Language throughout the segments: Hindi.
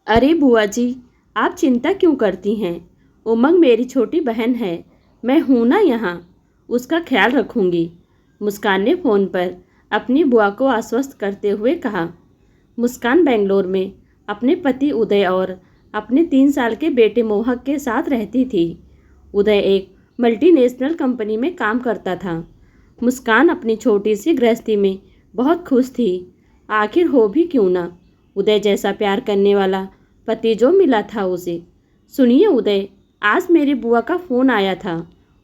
अरे बुआ जी, आप चिंता क्यों करती हैं? उमंग मेरी छोटी बहन है। मैं हूं ना यहाँ, उसका ख्याल रखूंगी। मुस्कान ने फ़ोन पर अपनी बुआ को आश्वस्त करते हुए कहा। मुस्कान बेंगलोर में अपने पति उदय और अपने 3 साल के बेटे मोहक के साथ रहती थी। उदय एक मल्टीनेशनल कंपनी में काम करता था। मुस्कान अपनी छोटी सी गृहस्थी में बहुत खुश थी। आखिर हो भी क्यों ना, उदय जैसा प्यार करने वाला पति जो मिला था उसे। सुनिए उदय, आज मेरी बुआ का फ़ोन आया था।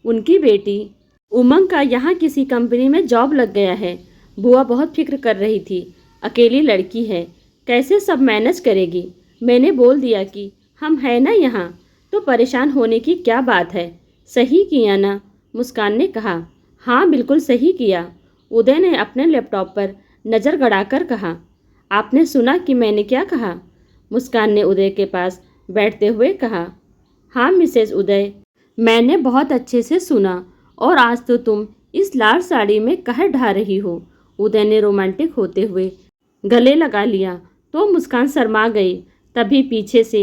उनकी बेटी उमंग का यहाँ किसी कंपनी में जॉब लग गया है। बुआ बहुत फिक्र कर रही थी। अकेली लड़की है, कैसे सब मैनेज करेगी। मैंने बोल दिया कि हम हैं ना यहाँ, तो परेशान होने की क्या बात है। सही किया ना? मुस्कान ने कहा। हाँ बिल्कुल सही किया। उदय ने अपने लैपटॉप पर नज़र गड़ाकर कहा। आपने सुना कि मैंने क्या कहा? मुस्कान ने उदय के पास बैठते हुए कहा। हाँ मिसेज उदय, मैंने बहुत अच्छे से सुना। और आज तो तुम इस लाल साड़ी में कहर ढा रही हो। उदय ने रोमांटिक होते हुए गले लगा लिया तो मुस्कान शर्मा गई। तभी पीछे से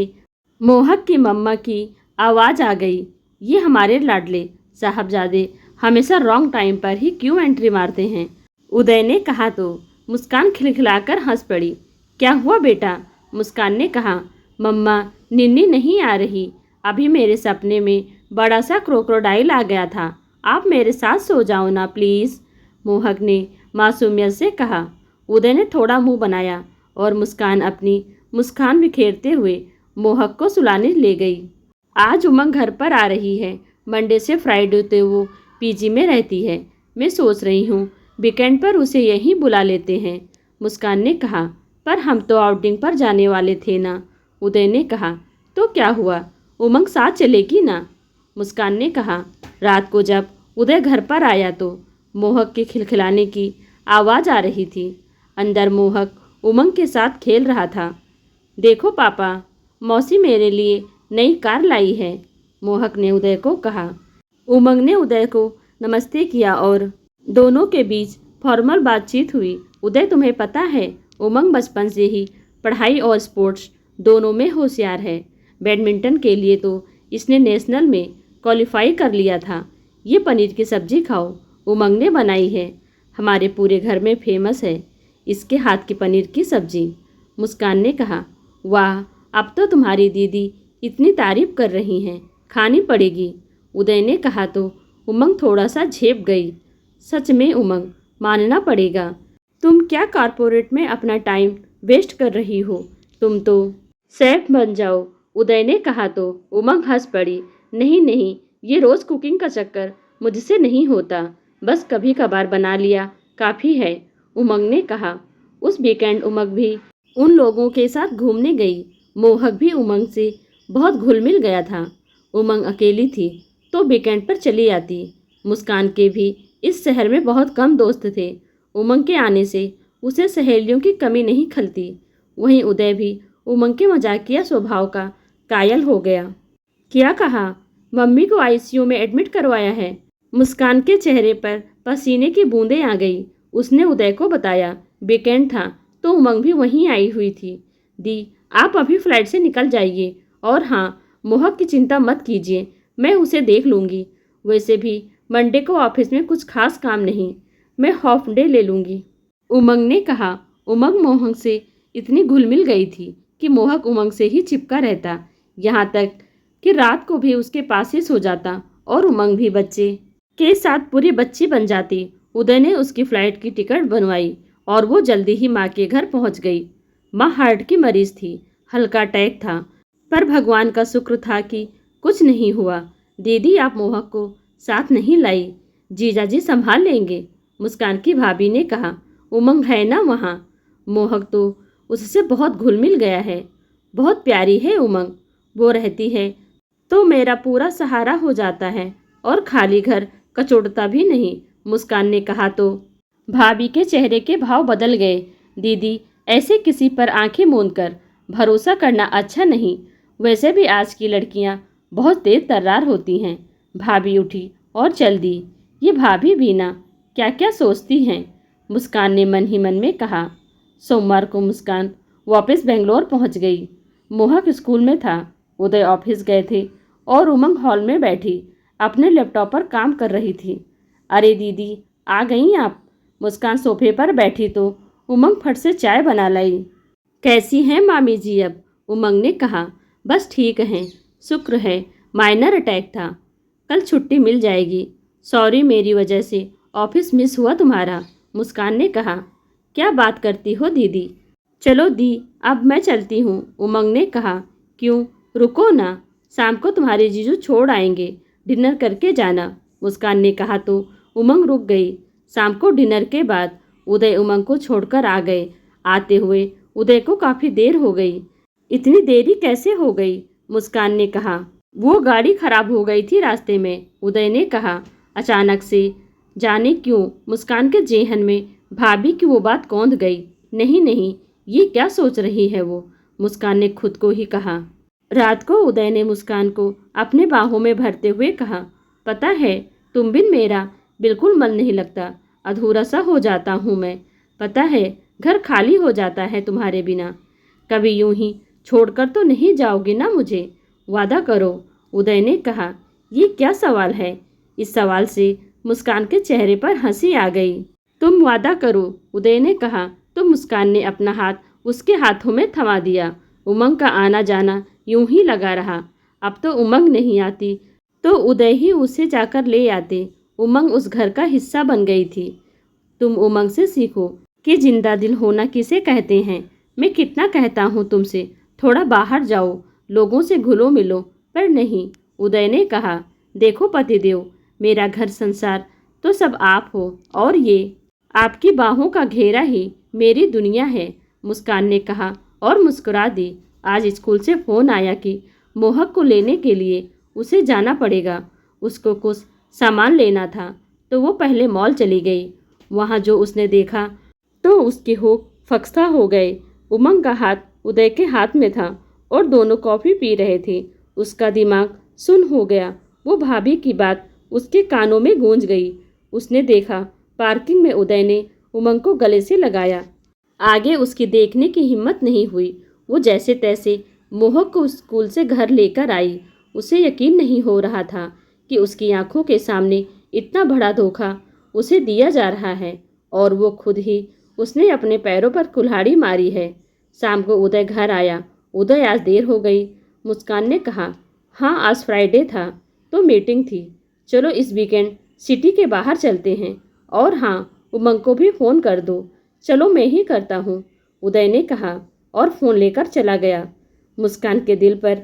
मोहक की मम्मा की आवाज़ आ गई। ये हमारे लाडले साहबजादे हमेशा रॉन्ग टाइम पर ही क्यों एंट्री मारते हैं? उदय ने कहा तो मुस्कान खिलखिलाकर हंस पड़ी। क्या हुआ बेटा? मुस्कान ने कहा। मम्मा, निन्नी नहीं आ रही। अभी मेरे सपने में बड़ा सा क्रोकोडाइल आ गया था। आप मेरे साथ सो जाओ ना प्लीज़, मोहक ने मासूमियत से कहा। उदय ने थोड़ा मुंह बनाया और मुस्कान अपनी मुस्कान बिखेरते हुए मोहक को सुलाने ले गई। आज उमंग घर पर आ रही है। मंडे से फ्राइडे तो वो पीजी में रहती है। मैं सोच रही हूँ वीकेंड पर उसे यहीं बुला लेते हैं, मुस्कान ने कहा। पर हम तो आउटिंग पर जाने वाले थे ना, उदय ने कहा। तो क्या हुआ, उमंग साथ चलेगी ना? मुस्कान ने कहा। रात को जब उदय घर पर आया तो मोहक के खिलखिलाने की आवाज़ आ रही थी। अंदर मोहक उमंग के साथ खेल रहा था। देखो पापा, मौसी मेरे लिए नई कार लाई है, मोहक ने उदय को कहा। उमंग ने उदय को नमस्ते किया और दोनों के बीच फॉर्मल बातचीत हुई। उदय, तुम्हें पता है उमंग बचपन से ही पढ़ाई और स्पोर्ट्स दोनों में होशियार है। बैडमिंटन के लिए तो इसने नेशनल में क्वालिफाई कर लिया था। ये पनीर की सब्जी खाओ, उमंग ने बनाई है। हमारे पूरे घर में फेमस है इसके हाथ की पनीर की सब्जी, मुस्कान ने कहा। वाह, अब तो तुम्हारी दीदी इतनी तारीफ कर रही हैं, खानी पड़ेगी, उदय ने कहा तो उमंग थोड़ा सा झेप गई। सच में उमंग, मानना पड़ेगा। तुम क्या कॉर्पोरेट में अपना टाइम वेस्ट कर रही हो? तुम तो शेफ बन जाओ, उदय ने कहा तो उमंग हंस पड़ी। नहीं नहीं, ये रोज़ कुकिंग का चक्कर मुझसे नहीं होता। बस कभी कभार बना लिया काफ़ी है, उमंग ने कहा। उस वीकेंड उमंग भी उन लोगों के साथ घूमने गई। मोहक भी उमंग से बहुत घुल मिल गया था। उमंग अकेली थी तो वीकेंड पर चली आती। मुस्कान के भी इस शहर में बहुत कम दोस्त थे। उमंग के आने से उसे सहेलियों की कमी नहीं खलती। वहीं उदय भी उमंग के मजाकिया स्वभाव का कायल हो गया। क्या कहा? मम्मी को आईसीयू में एडमिट करवाया है। मुस्कान के चेहरे पर पसीने की बूंदें आ गई। उसने उदय को बताया। वीकेंड था तो उमंग भी वहीं आई हुई थी। दी, आप अभी फ्लाइट से निकल जाइए। और हाँ, मोहक की चिंता मत कीजिए, मैं उसे देख लूँगी। वैसे भी मंडे को ऑफिस में कुछ खास काम नहीं, मैं हाफ डे ले लूँगी, उमंग ने कहा। उमंग मोहक से इतनी घुल मिल गई थी कि मोहक उमंग से ही चिपका रहता, यहाँ तक कि रात को भी उसके पास ही सो जाता और उमंग भी बच्चे के साथ पूरी बच्ची बन जाती। उदय ने उसकी फ़्लाइट की टिकट बनवाई और वो जल्दी ही माँ के घर पहुँच गई। माँ हार्ट की मरीज़ थी, हल्का अटैक था, पर भगवान का शुक्र था कि कुछ नहीं हुआ। दीदी, आप मोहक को साथ नहीं लाई, जीजाजी संभाल लेंगे, मुस्कान की भाभी ने कहा। उमंग है ना वहाँ? मोहक तो उससे बहुत घुल मिल गया है। बहुत प्यारी है उमंग, वो रहती है तो मेरा पूरा सहारा हो जाता है और खाली घर कचोटता भी नहीं, मुस्कान ने कहा तो भाभी के चेहरे के भाव बदल गए। दीदी, ऐसे किसी पर आंखें मूंद कर भरोसा करना अच्छा नहीं। वैसे भी आज की लड़कियां बहुत तेज तर्रार होती हैं। भाभी उठी और चल दी। ये भाभी भी ना क्या क्या सोचती हैं, मुस्कान ने मन ही मन में कहा। सोमवार को मुस्कान वापस बेंगलोर पहुंच गई। मोहक स्कूल में था, उदय ऑफिस गए थे और उमंग हॉल में बैठी अपने लैपटॉप पर काम कर रही थी। अरे दीदी, आ गई आप? मुस्कान सोफे पर बैठी तो उमंग फट से चाय बना लाई। कैसी हैं मामी जी अब? उमंग ने कहा। बस ठीक हैं, शुक्र है, माइनर अटैक था, कल छुट्टी मिल जाएगी। सॉरी, मेरी वजह से ऑफिस मिस हुआ तुम्हारा, मुस्कान ने कहा। क्या बात करती हो दीदी? चलो दी, अब मैं चलती हूँ, उमंग ने कहा। क्यों? रुको ना, शाम को तुम्हारे जीजू छोड़ आएंगे, डिनर करके जाना, मुस्कान ने कहा तो उमंग रुक गई। शाम को डिनर के बाद उदय उमंग को छोड़कर आ गए। आते हुए उदय को काफ़ी देर हो गई। इतनी देरी कैसे हो गई? मुस्कान ने कहा। वो गाड़ी खराब हो गई थी रास्ते में, उदय ने कहा। अचानक से जाने क्यों मुस्कान के जेहन में भाभी की वो बात कौंध गई। नहीं नहीं, ये क्या सोच रही है वो, मुस्कान ने खुद को ही कहा। रात को उदय ने मुस्कान को अपने बाहों में भरते हुए कहा, पता है तुम बिन मेरा बिल्कुल मन नहीं लगता, अधूरा सा हो जाता हूँ मैं। पता है घर खाली हो जाता है तुम्हारे बिना। कभी यूं ही छोड़कर तो नहीं जाओगे ना मुझे? वादा करो, उदय ने कहा। ये क्या सवाल है? इस सवाल से मुस्कान के चेहरे पर हंसी आ गई। तुम वादा करो, उदय ने कहा तो मुस्कान ने अपना हाथ उसके हाथों में थमा दिया। उमंग का आना जाना यूं ही लगा रहा। अब तो उमंग नहीं आती तो उदय ही उसे जाकर ले आते। उमंग उस घर का हिस्सा बन गई थी। तुम उमंग से सीखो कि जिंदा दिल होना किसे कहते हैं। मैं कितना कहता हूँ तुमसे, थोड़ा बाहर जाओ, लोगों से घुलो मिलो, पर नहीं, उदय ने कहा। देखो पतिदेव, मेरा घर संसार तो सब आप हो और ये आपकी बाहों का घेरा ही मेरी दुनिया है, मुस्कान ने कहा और मुस्कुरा दी। आज स्कूल से फ़ोन आया कि मोहक को लेने के लिए उसे जाना पड़ेगा। उसको कुछ सामान लेना था तो वो पहले मॉल चली गई। वहाँ जो उसने देखा तो उसके होठ फक्सा हो गए। उमंग का हाथ उदय के हाथ में था और दोनों कॉफ़ी पी रहे थे। उसका दिमाग सुन्न हो गया। वो भाभी की बात उसके कानों में गूंज गई। उसने देखा पार्किंग में उदय ने उमंग को गले से लगाया। आगे उसकी देखने की हिम्मत नहीं हुई। वो जैसे तैसे मोहक को स्कूल से घर लेकर आई। उसे यकीन नहीं हो रहा था कि उसकी आंखों के सामने इतना बड़ा धोखा उसे दिया जा रहा है और वो खुद ही उसने अपने पैरों पर कुल्हाड़ी मारी है। शाम को उदय घर आया। उदय, आज देर हो गई, मुस्कान ने कहा। हाँ, आज फ्राइडे था तो मीटिंग थी। चलो इस वीकेंड सिटी के बाहर चलते हैं। और हाँ, उमंग को भी फ़ोन कर दो। चलो मैं ही करता हूँ, उदय ने कहा और फ़ोन लेकर चला गया। मुस्कान के दिल पर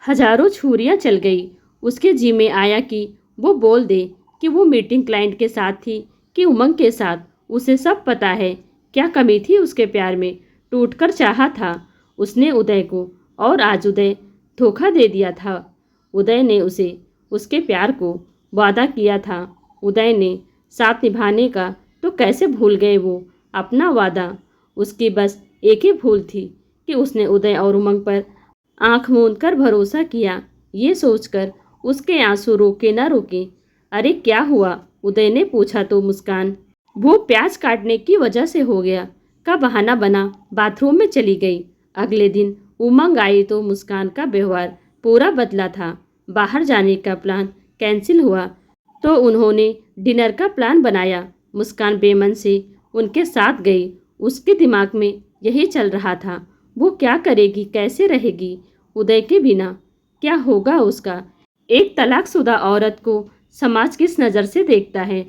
हजारों छुरियाँ चल गई। उसके जी में आया कि वो बोल दे कि वो मीटिंग क्लाइंट के साथ थी कि उमंग के साथ। उसे सब पता है। क्या कमी थी उसके प्यार में? टूटकर चाहा था उसने उदय को और आज उदय धोखा दे दिया था। उदय ने उसे उसके प्यार को वादा किया था। उदय ने साथ निभाने का तो कैसे भूल गए वो अपना वादा। उसकी बस एक ही भूल थी कि उसने उदय और उमंग पर आंख मूंद कर भरोसा किया। ये सोचकर उसके आंसू रोके ना रोके। अरे क्या हुआ? उदय ने पूछा तो मुस्कान वो प्याज काटने की वजह से हो गया का बहाना बना बाथरूम में चली गई। अगले दिन उमंग आई तो मुस्कान का व्यवहार पूरा बदला था। बाहर जाने का प्लान कैंसिल हुआ तो उन्होंने डिनर का प्लान बनाया। मुस्कान बेमन से उनके साथ गई। उसके दिमाग में यही चल रहा था, वो क्या करेगी, कैसे रहेगी उदय के बिना, क्या होगा उसका। एक तलाकशुदा औरत को समाज किस नज़र से देखता है,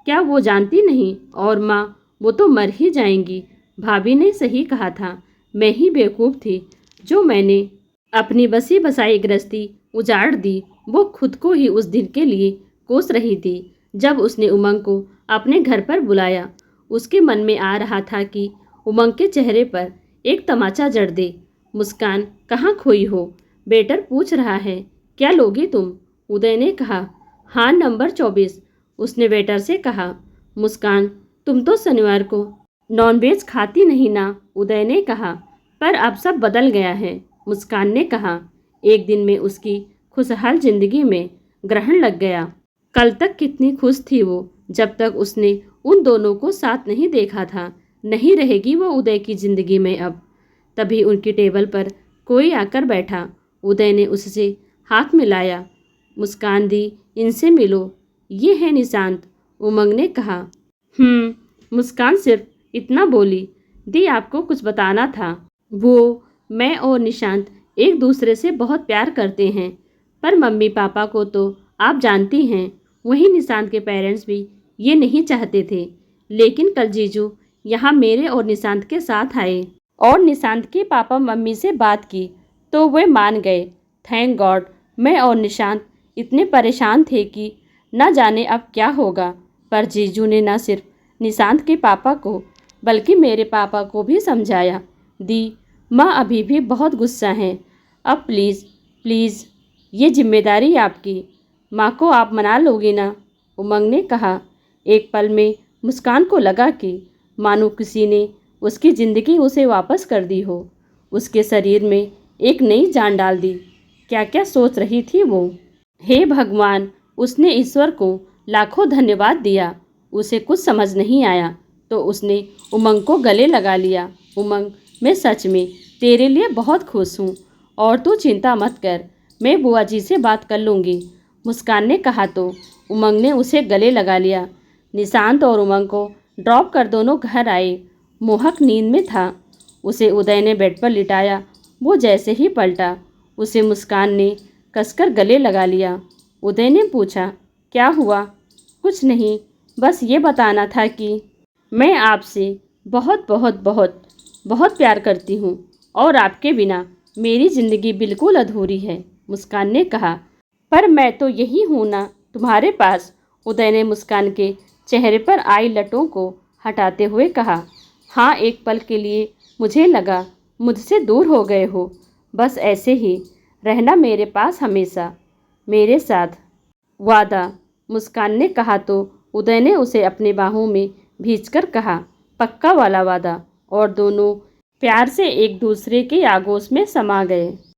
क्या वो जानती नहीं? और माँ, वो तो मर ही जाएंगी। भाभी ने सही कहा था, मैं ही बेवकूफ़ थी जो मैंने अपनी बसी बसाई गृहस्थी उजाड़ दी। वो खुद को ही उस दिन के लिए कोस रही थी जब उसने उमंग को अपने घर पर बुलाया। उसके मन में आ रहा था कि उमंग के चेहरे पर एक तमाचा जड़ दे। मुस्कान, कहाँ खोई हो? वेटर पूछ रहा है, क्या लोगी तुम? उदय ने कहा। हाँ, नंबर 24, उसने वेटर से कहा। मुस्कान, तुम तो शनिवार को नॉनवेज खाती नहीं ना? उदय ने कहा। पर अब सब बदल गया है, मुस्कान ने कहा। एक दिन में उसकी खुशहाल जिंदगी में ग्रहण लग गया। कल तक कितनी खुश थी वो जब तक उसने उन दोनों को साथ नहीं देखा था। नहीं रहेगी वो उदय की जिंदगी में अब। तभी उनकी टेबल पर कोई आकर बैठा। उदय ने उससे हाथ मिलाया। मुस्कान दी। इनसे मिलो, ये है निशांत, उमंग ने कहा। मुस्कान सिर्फ इतना बोली। दी आपको कुछ बताना था। वो, मैं और निशांत एक दूसरे से बहुत प्यार करते हैं, पर मम्मी पापा को तो आप जानती हैं। वहीं निशांत के पेरेंट्स भी ये नहीं चाहते थे, लेकिन कल जीजू यहाँ मेरे और निशांत के साथ आए और निशांत के पापा मम्मी से बात की तो वे मान गए। Thank God. मैं और निशांत इतने परेशान थे कि न जाने अब क्या होगा, पर जीजू ने न सिर्फ निशांत के पापा को बल्कि मेरे पापा को भी समझाया। दी, माँ अभी भी बहुत गुस्सा हैं। अब प्लीज़ प्लीज़, ये जिम्मेदारी आपकी। माँ को आप मना लोगी ना, उमंग ने कहा। एक पल में मुस्कान को लगा कि मानो किसी ने उसकी ज़िंदगी उसे वापस कर दी हो, उसके शरीर में एक नई जान डाल दी। क्या क्या सोच रही थी वो। हे भगवान, उसने ईश्वर को लाखों धन्यवाद दिया। उसे कुछ समझ नहीं आया तो उसने उमंग को गले लगा लिया। उमंग, मैं सच में तेरे लिए बहुत खुश हूँ और तू चिंता मत कर, मैं बुआ जी से बात कर लूँगी, मुस्कान ने कहा तो उमंग ने उसे गले लगा लिया। निशांत और उमंग को ड्रॉप कर दोनों घर आए। मोहक नींद में था। उसे उदय ने बेड पर लिटाया। वो जैसे ही पलटा, उसे मुस्कान ने कसकर गले लगा लिया। उदय ने पूछा, क्या हुआ? कुछ नहीं, बस ये बताना था कि मैं आपसे बहुत बहुत बहुत बहुत प्यार करती हूँ और आपके बिना मेरी ज़िंदगी बिल्कुल अधूरी है, मुस्कान ने कहा। पर मैं तो यही हूँ ना तुम्हारे पास, उदय ने मुस्कान के चेहरे पर आई लटों को हटाते हुए कहा। हाँ, एक पल के लिए मुझे लगा मुझसे दूर हो गए हो। बस ऐसे ही रहना मेरे पास हमेशा, मेरे साथ। वादा, मुस्कान ने कहा तो उदय ने उसे अपने बाहों में भींचकर कहा, पक्का वाला वादा। और दोनों प्यार से एक दूसरे के आगोश में समा गए।